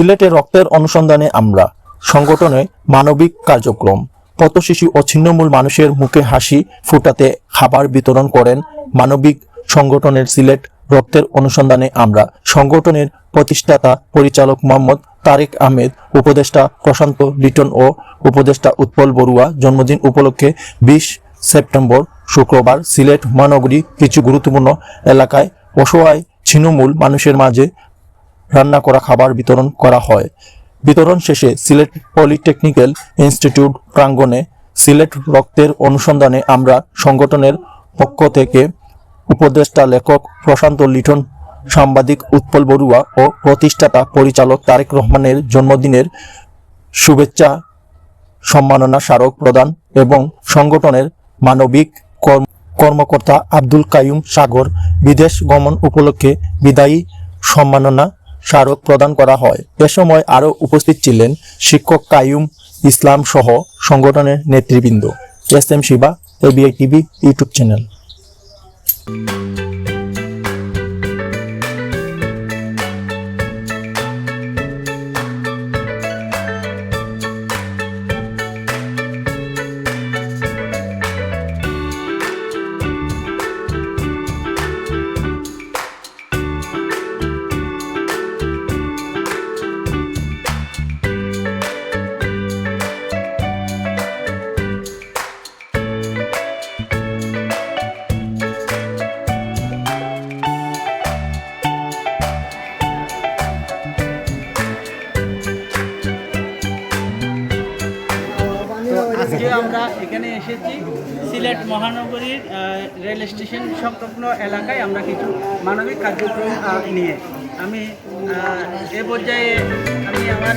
সিলেটে রক্তের অনুসন্ধানে আমরা সংগঠনে মানবিক কার্যক্রম। পথ শিশু ও ছিন্নমূল মানুষের মুখে হাসি ফোটাতে খাবার বিতরণ করেন মানবিক সংগঠনের সিলেট রক্তের অনুসন্ধানে আমরা সংগঠনের প্রতিষ্ঠাতা পরিচালক মোহাম্মদ তারেক আহমেদ, উপদেষ্টা প্রশান্ত লিটন ও উপদেষ্টা উৎপল বড়ুয়া জন্মদিন উপলক্ষে 20 সেপ্টেম্বর শুক্রবার সিলেট মহানগরী কিছু গুরুত্বপূর্ণ এলাকায় অসহায় ছিন্নমূল মানুষের মাঝে রান্না করা খাবার বিতরণ করা হয়। বিতরণ শেষে সিলেট পলিটেকনিক্যাল ইনস্টিটিউট প্রাঙ্গণে সিলেট রক্তের অনুসন্ধানে আমরা সংগঠনের পক্ষ থেকে উপদেষ্টা লেখক প্রশান্ত লিটন, সাংবাদিক উৎপল বড়ুয়া ও প্রতিষ্ঠাতা পরিচালক তারেক রহমানের জন্মদিনের শুভেচ্ছা সম্মাননা স্মারক প্রদান এবং সংগঠনের মানবিক কর্মকর্তা আব্দুল কাইয়ুম সাগর বিদেশ গমন উপলক্ষে বিদায়ী সম্মাননা স্মারক প্রদান করা হয়। এ সময় আরও উপস্থিত ছিলেন শিক্ষক কাইয়ুম ইসলাম সহ সংগঠনের নেতৃবৃন্দ। S M. Shiba, ABI TV YouTube channel. আজকে আমরা এখানে এসেছি সিলেট মহানগরীর রেল স্টেশন সংলগ্ন এলাকায় আমরা কিছু মানবিক কার্যক্রম নিয়ে আমি এ পর্যায়ে আমি আমার